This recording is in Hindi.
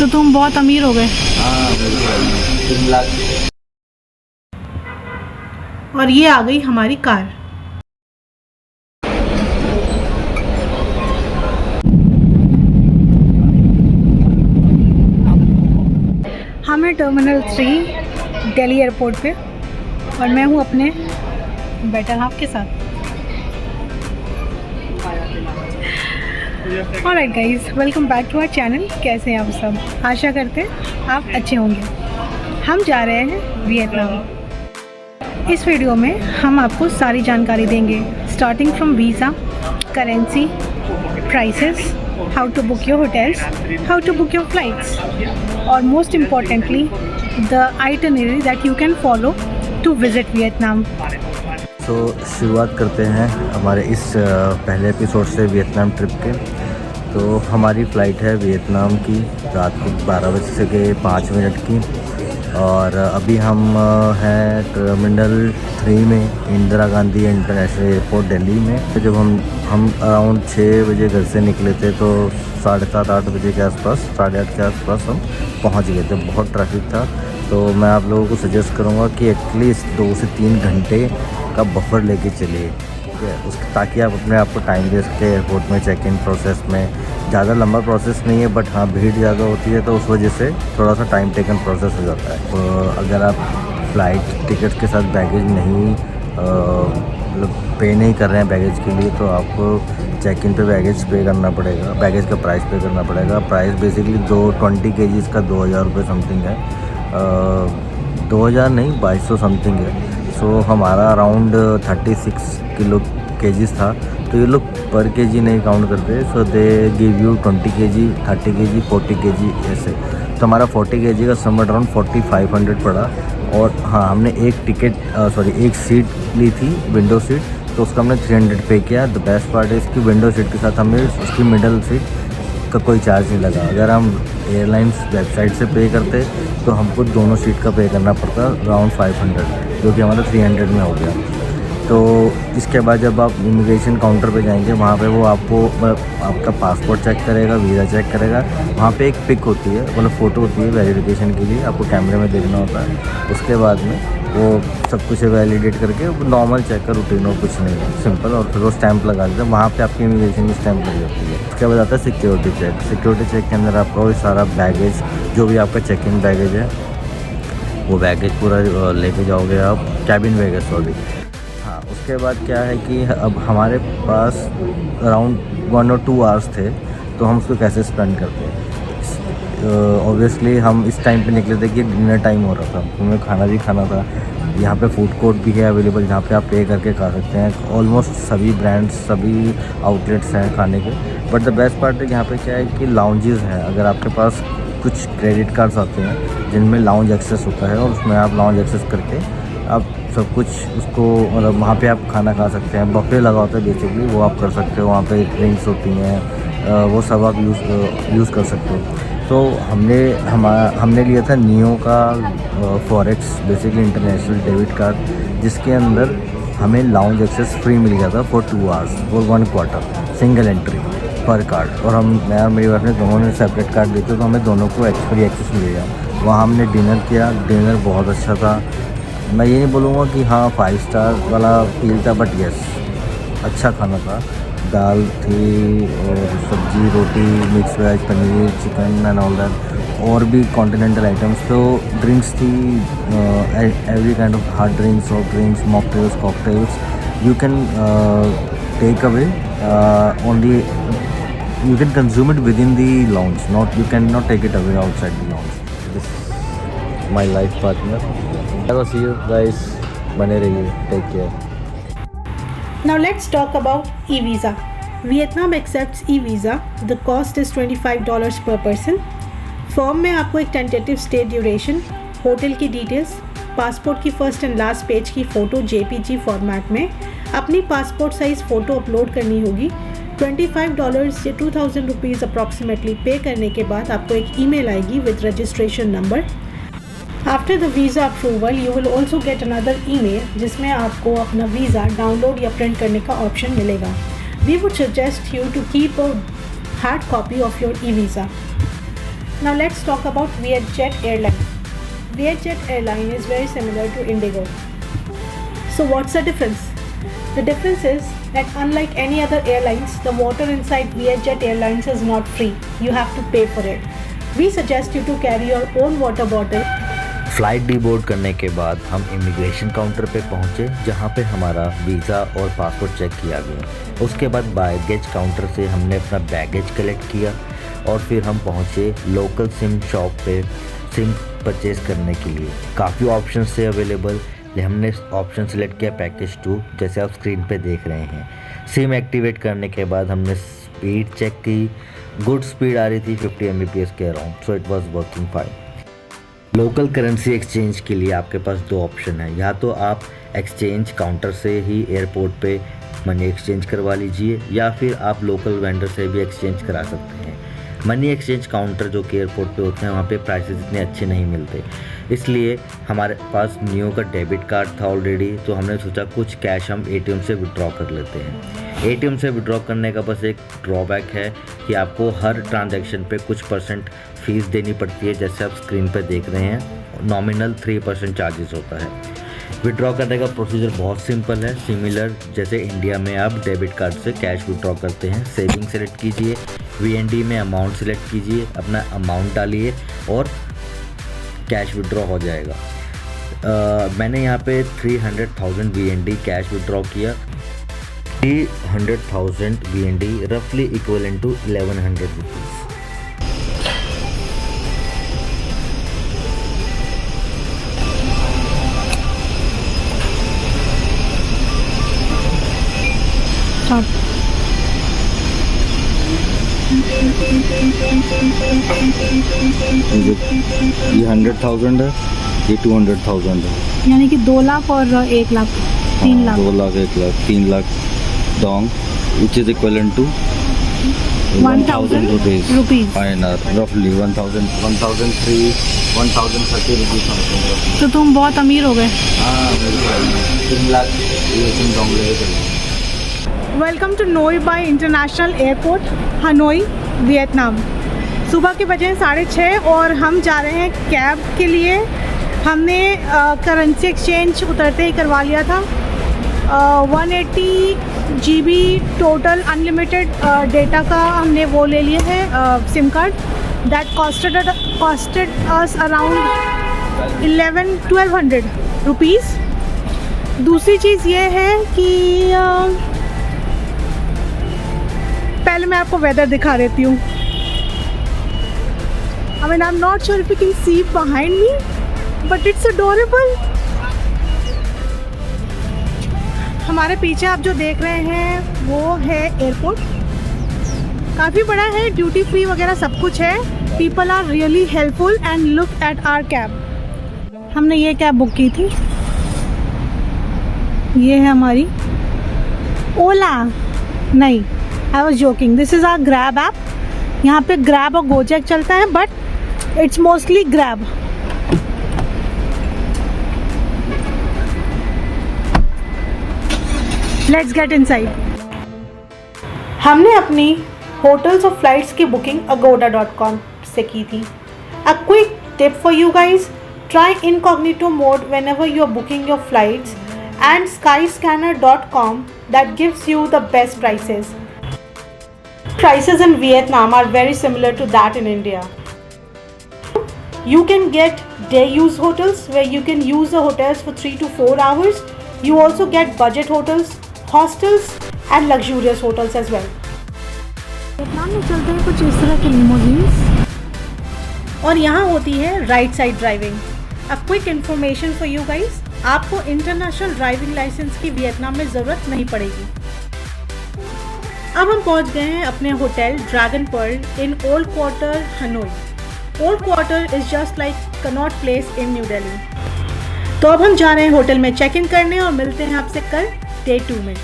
तो तुम बहुत अमीर हो गए। हाँ 3 लाख। और ये आ गई हमारी कार। हम हैं टर्मिनल 3 दिल्ली एयरपोर्ट पे और मैं हूँ अपने बेटर हाफ के साथ। Alright guys, welcome back to our channel. कैसे हैं आप सब? आशा करते हैं आप अच्छे होंगे। हम जा रहे हैं वियतनाम। इस वीडियो में हम आपको सारी जानकारी देंगे, starting from visa, currency, prices, how to book your hotels, how to book your flights, और most importantly the itinerary that you can follow to visit Vietnam. तो शुरुआत करते हैं हमारे इस पहले एपिसोड से वियतनाम ट्रिप के। तो हमारी फ़्लाइट है वियतनाम की रात को 12:05 की और अभी हम हैं टर्मिनल 3 में, इंदिरा गांधी इंटरनेशनल एयरपोर्ट दिल्ली में। जब हम अराउंड 6 बजे घर से निकले थे तो 7:30-8 बजे के आसपास, 8:30 के आसपास हम पहुंच गए थे। बहुत ट्रैफिक था, तो मैं आप लोगों को सजेस्ट करूंगा कि एटलीस्ट 2 से 3 घंटे का बफर लेके चलिए, ठीक है, ताकि आप अपने आप को टाइम दे सके एयरपोर्ट में चेक इन प्रोसेस में। ज़्यादा लंबा प्रोसेस नहीं है, बट हाँ भीड़ ज़्यादा होती है तो उस वजह से थोड़ा सा टाइम टेकन प्रोसेस हो जाता है। तो अगर आप फ़्लाइट टिकट के साथ बैगेज नहीं मतलब पे नहीं कर रहे हैं बैगेज के लिए, तो आपको चेक इन पे बैगेज पे करना पड़ेगा, बैगेज का प्राइस पे करना पड़ेगा। प्राइस बेसिकली 20 kgs का 2000 रुपये समथिंग है, 2000 नहीं 2200 समथिंग है। सो हमारा अराउंड 36 kgs था। तो ये लोग पर केजी नहीं काउंट करते, सो they give you 20 kg, 30 kg, 40 kg ऐसे। तो हमारा 40 kg का समवेयर अराउंड 4500 पड़ा। और हाँ, हमने एक सीट ली थी, विंडो सीट, तो उसका हमने 300 पे किया। द बेस्ट पार्ट है इसकी, विंडो सीट के साथ हमें उसकी मिडल सीट का कोई चार्ज नहीं लगा। अगर हम एयरलाइंस वेबसाइट से पे करते तो हमको दोनों सीट का पे करना पड़ता अराउंड 500, जो कि हमारा 300 में हो गया। तो इसके बाद जब आप इमिग्रेशन काउंटर पे जाएंगे, वहाँ पे वो आपको आपका पासपोर्ट चेक करेगा, वीज़ा चेक करेगा। वहाँ पे एक पिक होती है, मतलब फ़ोटो होती है वेरिफिकेशन के लिए, आपको कैमरे में देखना होता है। उसके बाद में वो सब कुछ वैलिडेट करके नॉर्मल चेक का रूटीन हो, कुछ नहीं है, सिंपल। और फिर वो स्टैंप लगा देते हैं, वहाँ पे आपकी इमिग्रेशन की स्टैंप लगी होती है। उसके बाद आता है सिक्योरिटी चेक। सिक्योरिटी चेक के अंदर आपका वो सारा बैगेज, जो भी आपका चेक इन बैगेज है, वो बैगेज पूरा लेके जाओगे आप, कैबिन बैगेज सॉरी। हाँ, उसके बाद क्या है कि अब हमारे पास अराउंड 1 और 2 आवर्स थे, तो हम उसको कैसे स्पेंड करते हैं। ऑब्वियसली हम इस टाइम पे निकले थे कि डिनर टाइम हो रहा था, हमें खाना भी खाना था। यहाँ पे फूड कोर्ट भी है अवेलेबल, जहाँ पे आप पे करके खा सकते हैं। ऑलमोस्ट सभी ब्रांड्स, सभी आउटलेट्स हैं खाने के। बट द बेस्ट पार्ट है यहाँ पे क्या है कि लाउंजेस हैं। अगर आपके पास कुछ क्रेडिट कार्ड्स आते हैं जिनमें लाउंज एक्सेस होता है, और उसमें आप लाउंज एक्सेस करके आप सब कुछ उसको, मतलब वहाँ पे आप खाना खा सकते हैं। बफे लगा होता है बेसिकली, वो आप कर सकते हो। वहाँ पे ड्रिंक्स होती हैं, वो सब आप यूज़ कर सकते हो। तो हमने लिया था नियो का forex, basically international debit card, जिसके अंदर हमें लाउंज एक्सेस फ्री मिल गया था for 2 hours for 1 quarter, single entry पर कार्ड। और मैं और मेरी वाइफ ने दोनों ने सेपरेट कार्ड लिए थे, तो हमें दोनों को फ्री एक्सेस मिल गया। वहाँ हमने डिनर किया, डिनर बहुत अच्छा था। मैं ये नहीं बोलूँगा कि हाँ 5 स्टार वाला फील था, बट यस अच्छा खाना था। दाल थी और सब्जी, रोटी, मिक्स वेज, पनीर, चिकन एंड ऑल दैट, और भी कॉन्टिनेंटल आइटम्स। तो ड्रिंक्स थी, every kind of hard drinks, soft drinks, mocktails, cocktails. You can take away only, you can consume it within the lounge, you cannot take it away outside the lounge. This is my life partner. I will see you guys. बने रहिए, take care. Now let's talk about e-visa. Vietnam accepts e-visa. The cost is $25 per person. Form में आपको एक टेंटेटिव स्टे ड्यूरेशन, होटल की डिटेल्स, पासपोर्ट की फर्स्ट एंड लास्ट पेज की फ़ोटो JPG फॉर्मेट में अपनी पासपोर्ट साइज़ फ़ोटो अपलोड करनी होगी। $25 या 2000 रुपीज़ अप्रॉक्सीमेटली पे करने के बाद आपको एक ईमेल आएगी with registration number. After the visa approval you will also get another email जिसमें आपको अपना वीज़ा डाउनलोड या प्रिंट करने का ऑप्शन मिलेगा। We would suggest you to keep a hard copy of your e visa. Now let's talk about Vietjet Airline. Vietjet Airline is very similar to Indigo. So what's the difference? The difference is that unlike any other airlines, the water inside Vietjet Airlines is not free. You have to pay for it. We suggest you to carry your own water bottle. Flight deboard करने के बाद हम इमिग्रेशन काउंटर पे पहुंचे, जहां पे हमारा वीज़ा और पासपोर्ट चेक किया गया। उसके बाद बैगेज काउंटर से हमने अपना बैगेज कलेक्ट किया और फिर हम पहुंचे लोकल सिम शॉप पे सिम परचेज़ करने के लिए। काफ़ी ऑप्शन थे अवेलेबल। हमने ऑप्शन सेलेक्ट किया पैकेज 2, जैसे आप स्क्रीन पे देख रहे हैं। सिम एक्टिवेट करने के बाद हमने स्पीड चेक की। गुड स्पीड आ रही थी 50 Mbps के around, so it was working fine. Local currency exchange के लिए आपके पास 2 ऑप्शन है। या तो आप एक्सचेंज काउंटर से ही एयरपोर्ट पे मनी एक्सचेंज करवा लीजिए, या फिर आप लोकल वेंडर से भी एक्सचेंज करा सकते हैं। मनी एक्सचेंज काउंटर जो कि एयरपोर्ट पे होते हैं, वहाँ पे प्राइसेस इतने अच्छे नहीं मिलते, इसलिए हमारे पास नियो का डेबिट कार्ड था ऑलरेडी, तो हमने सोचा कुछ कैश हम एटीएम से विड्रॉ कर लेते हैं। एटीएम से विड्रॉ करने का बस एक ड्रॉबैक है कि आपको हर ट्रांजैक्शन पे कुछ % फ़ीस देनी पड़ती है, जैसे आप स्क्रीन पे देख रहे हैं। नॉमिनल 3% चार्जेस होता है। विड्रॉ करने का प्रोसीजर बहुत सिंपल है, सिमिलर जैसे इंडिया में आप डेबिट कार्ड से कैश विड्रॉ करते हैं। सेविंग सेलेक्ट कीजिए, VND में अमाउंट सेलेक्ट कीजिए, अपना अमाउंट डालिए और कैश विड्रॉ हो जाएगा। मैंने यहाँ पे 300,000 VND कैश विड्रॉ किया। 300,000 VND रफली इक्वलेंट टू 1100 रुपीज़। ये 100,000 है, ये 200,000 है, यानी कि 2 लाख और 1 lakh 3 lakh. 2 lakh 1 lakh 3 lakh dong, which is equivalent to 1,000 rupees INR, roughly 1,030 rupees something। तो तुम बहुत अमीर हो गए। हाँ, 3 लाख ये तुम dong ले। वेलकम टू नोई by international airport, Hanoi, Vietnam. सुबह के बजे 6:30 और हम जा रहे हैं कैब के लिए। हमने करेंसी एक्सचेंज उतरते ही करवा लिया था। 180 GB टोटल अनलिमिटेड डेटा का हमने वो ले लिए है SIM card. That costed us around 1200 rupees. दूसरी चीज़ ये है कि पहले मैं आपको वेदर दिखा देती हूँ। I mean, I'm not sure if you can see behind me, but it's adorable. हमारे पीछे आप जो देख रहे हैं वो है एयरपोर्ट। काफ़ी बड़ा है, ड्यूटी फ्री वगैरह सब कुछ है। People are really helpful and look at our cab. हमने ये कैब बुक की थी, ये है हमारी ओला, नहीं, I was joking. This is our Grab app. यहाँ पे ग्रैब और गोजैक चलता है, but it's mostly Grab. Let's get inside. हमने अपनी होटल्स और फ्लाइट्स की बुकिंग agoda.com से की थी। A quick tip for you guys, try incognito mode whenever you are booking your flights, and skyscanner.com that gives you the best prices. Prices in Vietnam are very similar to that in India. You can get day use hotels where you can use the hotels for 3 to 4 hours. You also get budget hotels, hostels and luxurious hotels as well. Vietnam में चलते हैं कुछ इस तरह के लिमोजिन्स और यहाँ होती है right side driving. A quick information for you guys, आपको इंटरनेशनल ड्राइविंग लाइसेंस की वियतनाम में ज़रूरत नहीं पड़ेगी। अब हम पहुंच गए हैं अपने hotel Dragon Pearl in Old Quarter, Hanoi. Old Quarter is just like Connaught Place in New Delhi. तो अब हम जा रहे हैं होटल में चेक इन करने और मिलते हैं आपसे कल डे 2 में।